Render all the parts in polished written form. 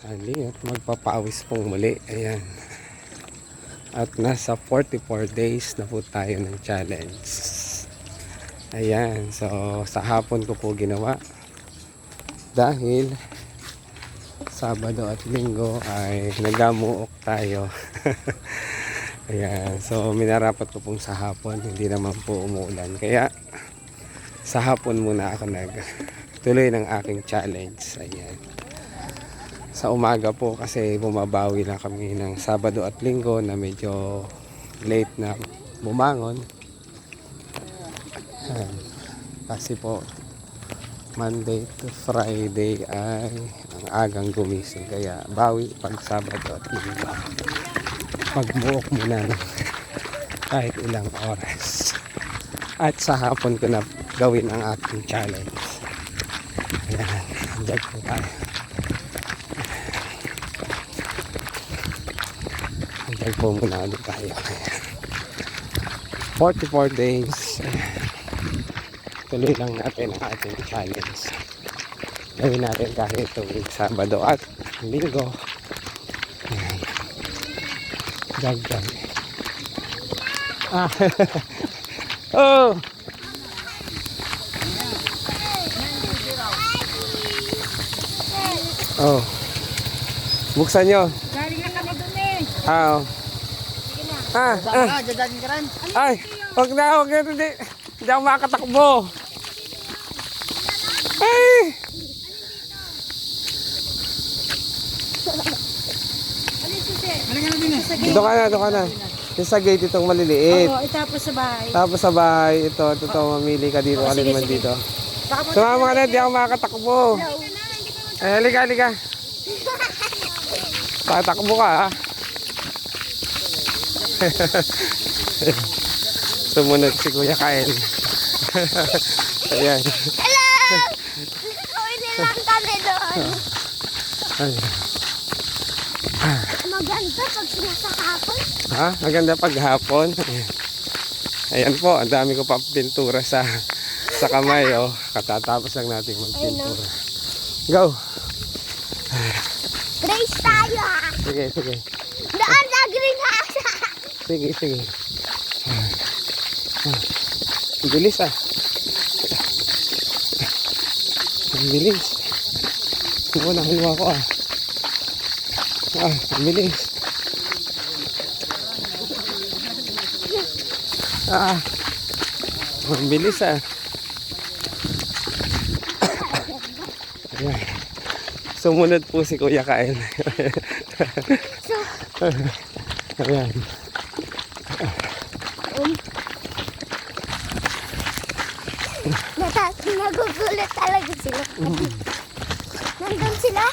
Ali at magpapawis pong muli. Ayan. At nasa 44 days na po tayo ng challenge. Ayan. So sa hapon ko po ginawa. Dahil Sabado at Linggo ay nagamuok tayo. Ayan. So minarapat ko pong sa hapon. Hindi naman po umuulan. Kaya sa hapon muna ako tuloy ng aking challenge. Ayan. Sa umaga po kasi bumabawi na kami ng Sabado at Linggo na medyo late na bumangon. Ayan. Kasi po Monday to Friday ay ang agang gumising. Kaya bawi pag Sabado at Linggo. Pagbuok muna ng kahit ilang oras. At sa hapon ko na gawin ang aking challenge. Ayan. Diyan po tayo. Diyan po muna ulit tayo. 44 days. Tuloy lang natin ang ating challenge. Gawin natin kahit tuwing Sabado at Linggo. Diyan. Oh! Oh. Buksan nyo. Galing na kami dun eh. Dadagin ka rin. Ay, huwag na. Hindi ako makatakbo. Ay! Dito ka na. Yung sa gate itong maliliit. Oo, itapos sa bahay. Tapos sa bahay, ito, mamili ka dito, alin man dito. Sumama ka na, di ako makakatakbo. Eh, halika. Tatakbo ka, ha? Sumunod si Kuya Kyle. Ayan. Hello! Gawin nilang kami doon. Maganda pag sinasakapon. Ha? Maganda paghapon. Ayan po, ang dami ko pa pintura sa kamay, oh. Katatapos lang natin magpintura. Go! Race tayo. Sige. Doon sa greenhouse. Sige. Ang bilis, ah. Ang bilis. Nakuha ko, ah. Ang bilis. Ang bilis, ah. Ayan. Sumunod po si Kuya Kyle. Ayan. Nagugulat talaga sila. Nandun sila?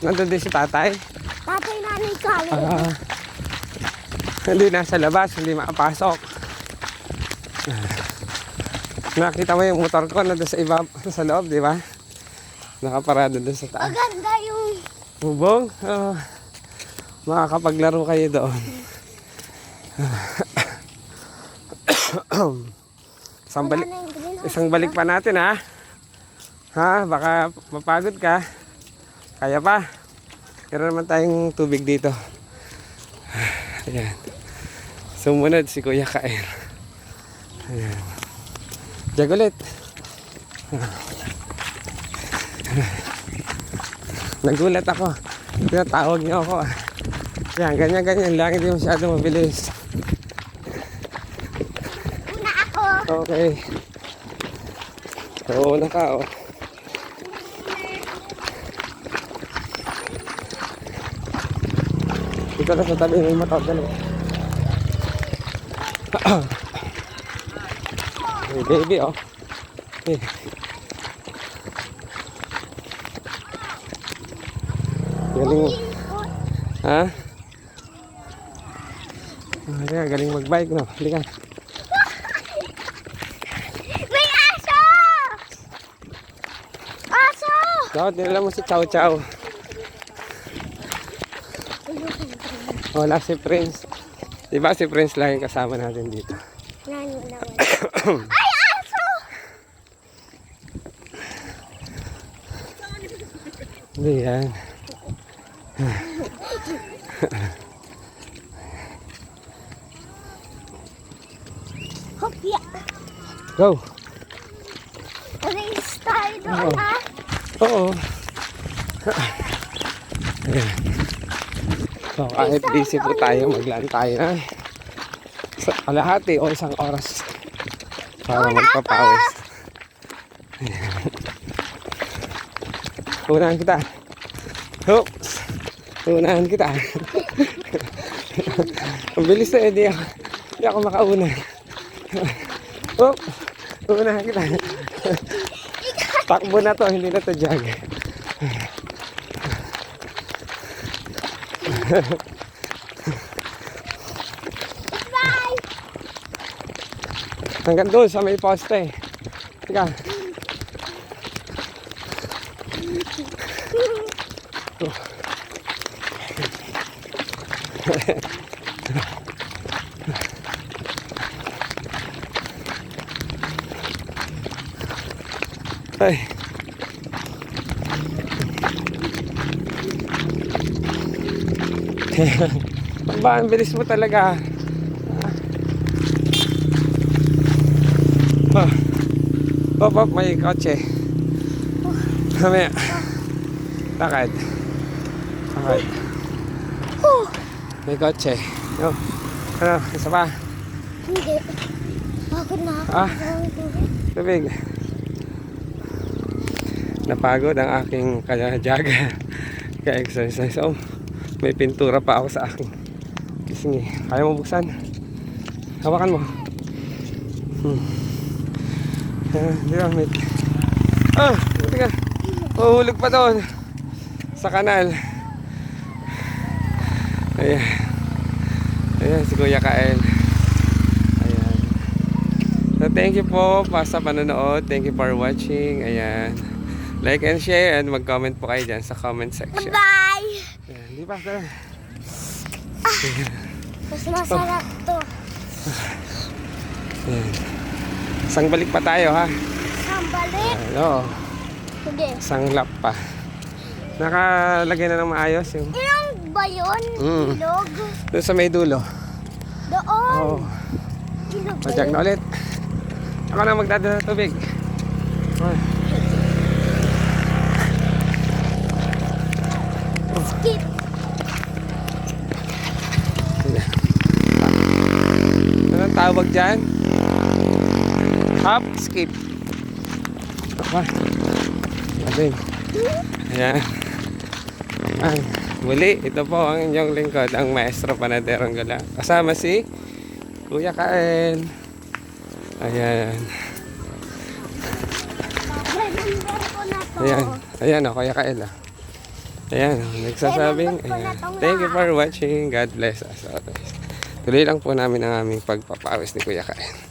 Nandun din si tatay? Tatay nanay kaya. Hindi nasa labas, hindi makapasok. Nakita mo yung motor ko nandun sa loob, di ba? Nakaparado doon sa taas. Maganda yung Bubong? Makakapaglaro kayo doon. Isang balik pa natin, ha? Ha? Baka mapagod ka. Kaya pa. Meron naman tayong tubig dito. Ayan. Sumunod si Kuya Kyle. Ayan. Diyan ulit. Nagulat ako. Tinatawag niyo ako. Yan, ganyan lang. Hindi masyado mabilis. una ako. Okay. Oo na ka, oh. Dito na sa tabi may matawag na. Hey, baby, oh. Hey. Galing mo. Ha? Galing mag-bike, no? Halika. May aso! Aso! Dapat nila mo si Chow Chow. Wala si Prince. Diba si Prince lang yung kasama natin dito? Ay, aso! Hindi yan. Hopya. Go! Race tayo doon, ha? Oo. Ayan. So, kahit busy po tayo, maglaan tayo na. Sa kalahati o isang oras para magpapawis. Ayan. Unahan kita. Oops! Unahan kita. Ang bilis na, hindi ako makauna. Oops! Unahan kita. Takbo na to, hindi na to jog. Bye! Hanggang doon sa may poste. Teka. Ay. Ba, ang bilis mo talaga. Oh. Hop, may kotse. Mamaya. Lakad. Lakad. May kotse. No. Ano, isa pa? Hindi. Bakit na ako? Ah. Tubig. Napagod ang aking jaga. Ka-exercise. Oh, may pintura pa ako sa aking pisngi. Kaya mo buksan? Hawakan mo. Di ba, may... Ah! Buti ka. Mahulog pa doon. Sa kanal. Ayan. Ayan, si Kuya Kael. Ayan. So, thank you po sa panonood. Thank you for watching. Ayan. Like and share and mag-comment po kayo dyan sa comment section. Bye! Ayan, di ba? Tara. Mas masarap to. Ayan. Isang balik pa tayo, ha? Sambalik? Oo. Hindi. Isang lap pa. Nakalagay na ng maayos yung... Ilang ba yun? Ilog? Doon sa may dulo. Doon? Oo. Ilog ba Madyak yun? na ulit. Ako na magdadala ng tubig. Ah. Skip. Anong tawag dyan? Hop, skip. Apa? Atin. Ayan. Ay, muli, ito po ang inyong lingkod, ang Maestro Panaderong Gala. Kasama si Kuya Kael. Ayan. Remember ko na to. Ayan. Ayan o, Kuya Kael. Ayan, nagsasabing. Ayan. Thank you for watching. God bless us always. Tuloy lang po namin ang aming pagpapawis ni Kuya Kael.